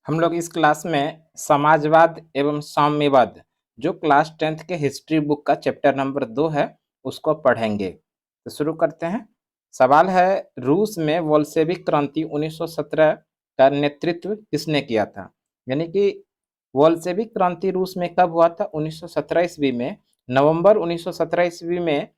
हम लोग इस क्लास में समाजवाद एवं साम्यवाद जो क्लास 10th के हिस्ट्री बुक का चैप्टर नंबर 2 है उसको पढ़ेंगे। तो शुरू करते हैं। सवाल है, रूस में बोल्शेविक क्रांति 1917 का नेतृत्व किसने किया था? यानी कि बोल्शेविक क्रांति रूस में कब हुआ था? 1917 ईस्वी में। नवंबर 1917 ईस्वी में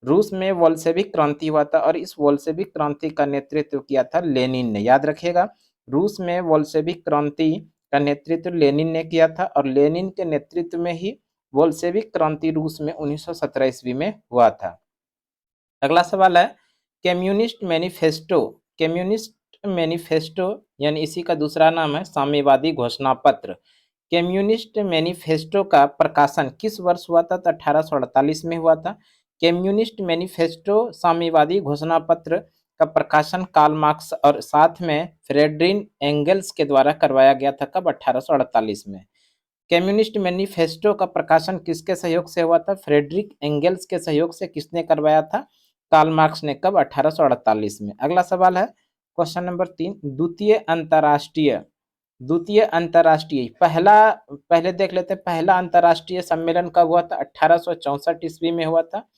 रूस में बोल्शेविक क्रांति हुआ था और इस बोल्शेविक क्रांति का नेतृत्व किया था लेनिन ने। याद रखिएगा, रूस में बोल्शेविक क्रांति का नेतृत्व लेनिन ने किया था और लेनिन के नेतृत्व में ही बोल्शेविक क्रांति रूस में 1917 ईस्वी में हुआ था। अगला सवाल है, कम्युनिस्ट मैनिफेस्टो। कम्युनिस्ट मैनिफेस्टो यानी इसी का दूसरा नाम है साम्यवादी घोषणा पत्र। कम्युनिस्ट मैनिफेस्टो का प्रकाशन किस वर्ष हुआ था? तो 1848 में हुआ था। कम्युनिस्ट मैनिफेस्टो साम्यवादी घोषणा पत्र का प्रकाशन कार्ल मार्क्स और साथ में फ्रेडरिक एंगल्स के द्वारा करवाया गया था। कब? 1848 में। कम्युनिस्ट मैनिफेस्टो का प्रकाशन किसके सहयोग से हुआ था? फ्रेडरिक एंगल्स के सहयोग से। किसने करवाया था? कार्ल मार्क्स ने। कब? 1848 में। अगला सवाल है क्वेश्चन नंबर 3, द्वितीय अंतरराष्ट्रीय पहले देख लेते हैं, पहला अंतरराष्ट्रीय सम्मेलन कब हुआ था? 1864 ईस्वी में हुआ था।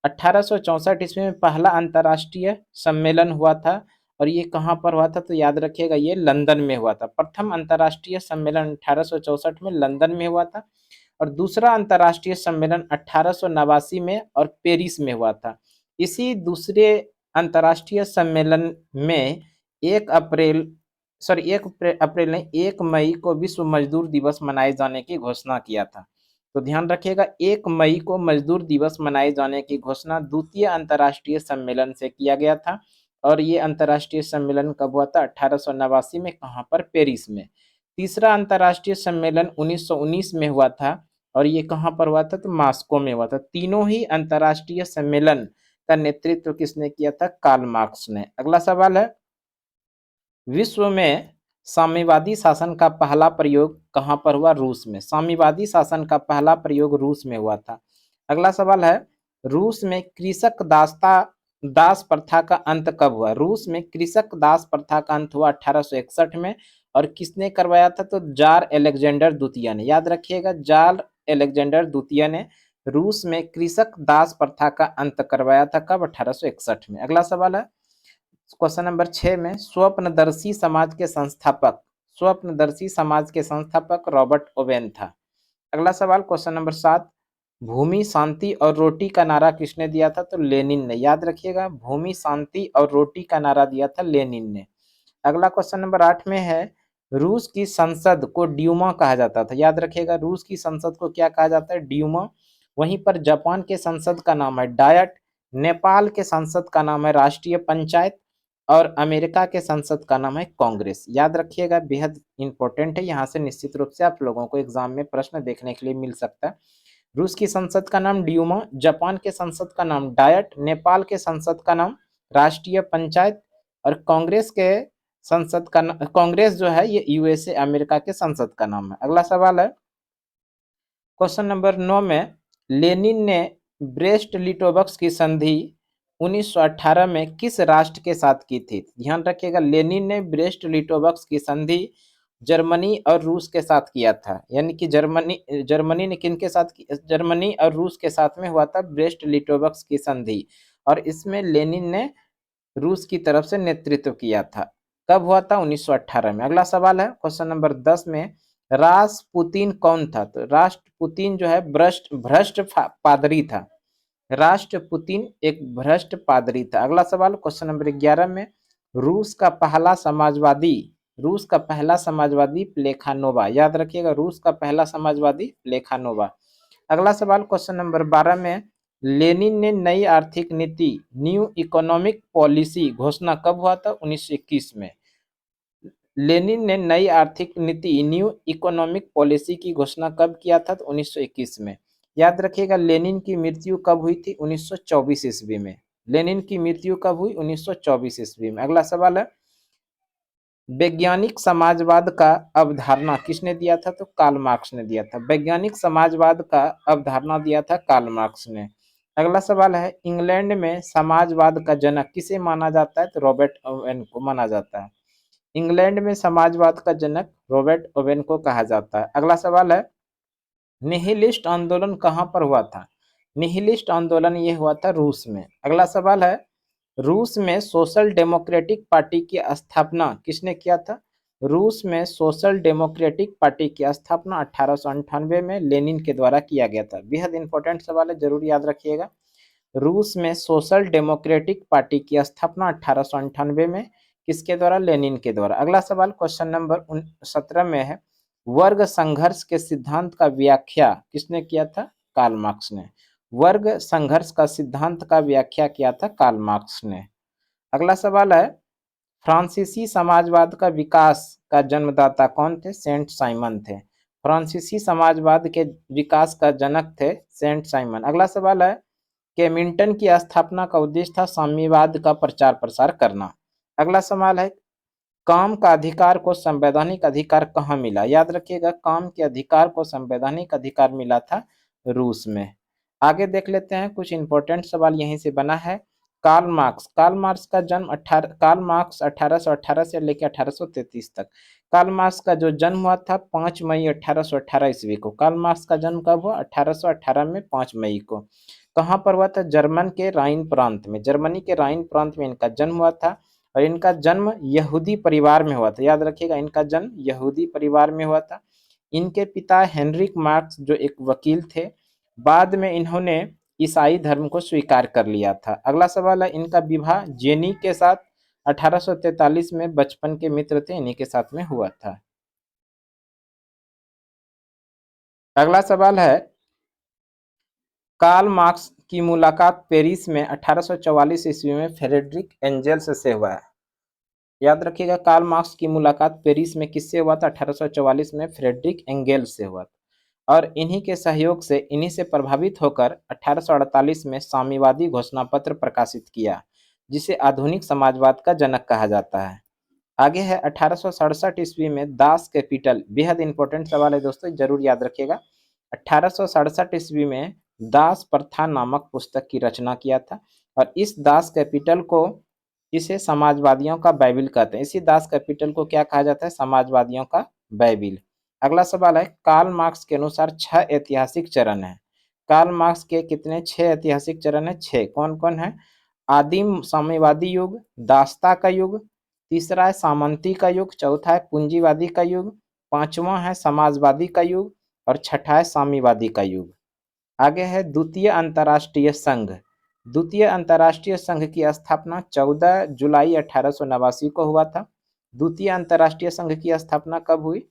1864 ईस्वी में पहला अंतरराष्ट्रीय सम्मेलन हुआ था और ये कहाँ पर हुआ था? तो याद रखिएगा, ये लंदन में हुआ था। प्रथम अंतरराष्ट्रीय सम्मेलन 1864 में लंदन में हुआ था और दूसरा अंतरराष्ट्रीय सम्मेलन 1889 में और पेरिस में हुआ था। इसी दूसरे अंतरराष्ट्रीय सम्मेलन में 1 अप्रैल नहीं, 1 मई को विश्व मजदूर दिवस मनाए जाने की घोषणा किया था। तो ध्यान रखिएगा, 1 मई को मजदूर दिवस मनाए जाने की घोषणा द्वितीय अंतरराष्ट्रीय सम्मेलन से किया गया था और ये अंतरराष्ट्रीय सम्मेलन कब हुआ था? 1889 में। कहाँ पर? पेरिस में। तीसरा अंतरराष्ट्रीय सम्मेलन 1919 में हुआ था और ये कहाँ पर हुआ था? तो मॉस्को में हुआ था। तीनों ही अंतरराष्ट्रीय सम्मेलन का नेतृत्व किसने किया था? कार्ल मार्क्स ने। अगला सवाल है, विश्व में साम्यवादी शासन का पहला प्रयोग कहाँ पर हुआ? रूस में। साम्यवादी शासन का पहला प्रयोग रूस में हुआ था। अगला सवाल है, रूस में कृषक दास प्रथा का अंत कब हुआ? रूस में कृषक दास प्रथा का अंत हुआ 1861 में और किसने करवाया था? तो जार अलेक्जेंडर द्वितीय ने। याद रखिएगा, जार अलेक्जेंडर द्वितीय ने रूस में कृषक दास प्रथा का अंत करवाया था। कब? 1861 में। अगला सवाल है क्वेश्चन नंबर 6 में, स्वप्नदर्शी समाज के संस्थापक रॉबर्ट ओवेन था। अगला सवाल क्वेश्चन नंबर 7, भूमि शांति और रोटी का नारा किसने दिया था? तो लेनिन ने। याद रखिएगा, भूमि शांति और रोटी का नारा दिया था लेनिन ने। अगला क्वेश्चन नंबर 8 में है, रूस की संसद को ड्यूमा कहा जाता था। याद रखिएगा, रूस की संसद को क्या कहा जाता है? ड्यूमा। वहीं पर जापान के संसद का नाम है डायट, नेपाल के संसद का नाम है राष्ट्रीय पंचायत और अमेरिका के संसद का नाम है कांग्रेस। याद रखिएगा, बेहद इंपॉर्टेंट है, यहाँ से निश्चित रूप से आप लोगों को एग्जाम में प्रश्न देखने के लिए मिल सकता है। रूस की संसद का नाम ड्यूमा, जापान के संसद का नाम डायट, नेपाल के संसद का नाम राष्ट्रीय पंचायत और कांग्रेस जो है ये यूएसए अमेरिका के संसद का नाम है। अगला सवाल है क्वेश्चन नंबर 9 में, लेनिन ने ब्रेस्ट लिटोवस्क की संधि 1918 में किस राष्ट्र के साथ की थी? ध्यान रखिएगा, लेनिन ने ब्रेस्ट लिटोवस्क की संधि जर्मनी और रूस के साथ किया था। यानी कि जर्मनी ने किन के साथ की? जर्मनी और रूस के साथ में हुआ था ब्रेस्ट लिटोवस्क की संधि और इसमें लेनिन ने रूस की तरफ से नेतृत्व किया था। कब हुआ था? 1918 में। अगला सवाल है क्वेश्चन नंबर 10 में, रासपुतीन कौन था? तो राष्ट्रपुतीन जो है भ्रष्ट पादरी था। राष्ट्रपुतीन एक भ्रष्ट पादरी था। अगला सवाल क्वेश्चन नंबर 11 में, रूस का पहला समाजवादी प्लेखानोवा। याद रखिएगा, रूस का पहला समाजवादी प्लेखानोवा। अगला सवाल क्वेश्चन नंबर 12 में, लेनिन ने नई आर्थिक नीति न्यू इकोनॉमिक पॉलिसी घोषणा कब हुआ था? 1921 में। लेनिन ने नई आर्थिक नीति न्यू इकोनॉमिक पॉलिसी की घोषणा कब किया था? तो 1921 में। याद रखिएगा, लेनिन की मृत्यु कब हुई थी? 1924 ईस्वी में। लेनिन की मृत्यु कब हुई? 1924 ईस्वी में। अगला सवाल है, वैज्ञानिक समाजवाद का अवधारणा किसने दिया था? तो कार्ल मार्क्स ने दिया था। वैज्ञानिक समाजवाद का अवधारणा दिया था कार्ल मार्क्स ने। अगला सवाल है, इंग्लैंड में समाजवाद का जनक किसे माना जाता है? तो रॉबर्ट ओवेन को माना जाता है। इंग्लैंड में समाजवाद का जनक रॉबर्ट ओवेन को कहा जाता है। अगला सवाल है, निहिलिस्ट आंदोलन कहाँ पर हुआ था? निहिलिस्ट आंदोलन ये हुआ था रूस में। अगला सवाल है, रूस में सोशल डेमोक्रेटिक पार्टी की स्थापना किसने किया था? रूस में सोशल डेमोक्रेटिक पार्टी की स्थापना 1898 में लेनिन के द्वारा किया गया था। बेहद इंपॉर्टेंट सवाल है, जरूर याद रखिएगा। रूस में सोशल डेमोक्रेटिक पार्टी की स्थापना 1898 में किसके द्वारा? लेनिन के द्वारा। अगला सवाल क्वेश्चन नंबर 17 में है, वर्ग संघर्ष के सिद्धांत का व्याख्या किसने किया था? कार्ल मार्क्स ने। वर्ग संघर्ष का सिद्धांत का व्याख्या किया था कार्ल मार्क्स ने। अगला सवाल है, फ्रांसीसी समाजवाद का विकास का जन्मदाता कौन थे? सेंट साइमन थे। फ्रांसीसी समाजवाद के विकास का जनक थे सेंट साइमन। अगला सवाल है, केमिंटन की स्थापना का उद्देश्य था साम्यवाद का प्रचार प्रसार करना। अगला सवाल है, काम का अधिकार को संवैधानिक अधिकार कहाँ मिला? याद रखिएगा, काम के अधिकार को संवैधानिक अधिकार मिला था रूस में। आगे देख लेते हैं, कुछ इंपॉर्टेंट सवाल यहीं से बना है। कार्ल मार्क्स, कार्ल मार्क्स 1818 से लेकर 1833 तक। कार्ल मार्क्स का जो जन्म हुआ था 5 मई 1818 ईस्वी को। कार्ल मार्क्स का जन्म कब हुआ? 1818 में 5 मई को। कहाँ पर हुआ था? जर्मन के राइन प्रांत में, जर्मनी के राइन प्रांत में इनका जन्म हुआ था। और इनका जन्म यहूदी परिवार में हुआ था। याद रखिएगा, इनका जन्म यहूदी परिवार में हुआ था। इनके पिता हेनरिक मार्क्स जो एक वकील थे, बाद में इन्होंने ईसाई धर्म को स्वीकार कर लिया था। अगला सवाल है, इनका विवाह जेनी के साथ 1843 में बचपन के मित्र थे इन्हीं के साथ में हुआ था। अगला सवाल है, कार्ल मार्क्स की मुलाकात पेरिस में 1844 ईस्वी में फ्रेडरिक एंजल्स से हुआ है। याद रखिएगा, कार्ल मार्क्स की मुलाकात पेरिस में किससे हुआ था? 1844 में फ्रेडरिक एंगेल्स से हुआ था। और इन्हीं के सहयोग से, इन्हीं से प्रभावित होकर 1848 में साम्यवादी घोषणा पत्र प्रकाशित किया, जिसे आधुनिक समाजवाद का जनक कहा जाता है। आगे है 1867 ईस्वी में दास कैपिटल। बेहद इंपॉर्टेंट सवाल है दोस्तों, जरूर याद रखिएगा। 1867 ईस्वी में दास प्रथा नामक पुस्तक की रचना किया था। और इस दास कैपिटल को, इसे समाजवादियों का बाइबिल कहते हैं। इसी दास कैपिटल को क्या कहा जाता है? समाजवादियों का बाइबिल। अगला सवाल है, कार्ल मार्क्स के अनुसार 6 ऐतिहासिक चरण है। कार्ल मार्क्स के कितने? 6 ऐतिहासिक चरण है। 6 कौन कौन है? आदिम साम्यवादी युग, दासता का युग, तीसरा है सामंती का युग, चौथा है पूंजीवादी का युग, पांचवा है समाजवादी का युग और छठा है साम्यवादी का युग। आगे है द्वितीय अंतर्राष्ट्रीय संघ। द्वितीय अंतर्राष्ट्रीय संघ की स्थापना 14 जुलाई 1889 को हुआ था। द्वितीय अंतर्राष्ट्रीय संघ की स्थापना कब हुई?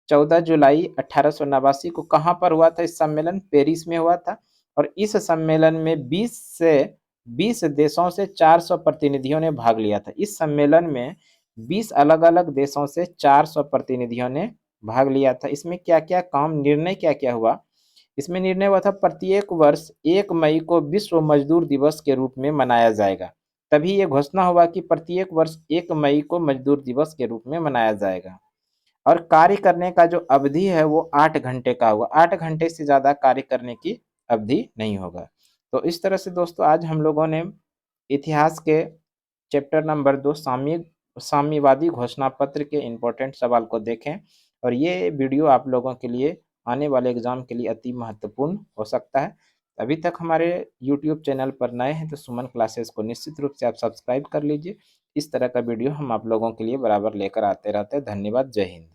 14 जुलाई 1889 को। कहाँ पर हुआ था इस सम्मेलन? पेरिस में हुआ था। और इस सम्मेलन में 20 देशों से 400 प्रतिनिधियों ने भाग लिया था। इस सम्मेलन में 20 अलग अलग देशों से 400 प्रतिनिधियों ने भाग लिया था। इसमें क्या क्या काम, निर्णय क्या क्या हुआ? इसमें निर्णय हुआ था, प्रत्येक वर्ष 1 मई को विश्व मजदूर दिवस के रूप में मनाया जाएगा। तभी ये घोषणा हुआ कि प्रत्येक वर्ष 1 मई को मजदूर दिवस के रूप में मनाया जाएगा। और कार्य करने का जो अवधि है वो 8 घंटे का होगा। 8 घंटे से ज्यादा कार्य करने की अवधि नहीं होगा। तो इस तरह से दोस्तों आज हम लोगों ने इतिहास के चैप्टर नंबर 2 साम्यवादी घोषणा पत्र के इम्पोर्टेंट सवाल को देखें। और ये वीडियो आप लोगों के लिए आने वाले एग्जाम के लिए अति महत्वपूर्ण हो सकता है। अभी तक हमारे यूट्यूब चैनल पर नए हैं तो सुमन क्लासेस को निश्चित रूप से आप सब्सक्राइब कर लीजिए। इस तरह का वीडियो हम आप लोगों के लिए बराबर लेकर आते रहते हैं। धन्यवाद। जय हिंद।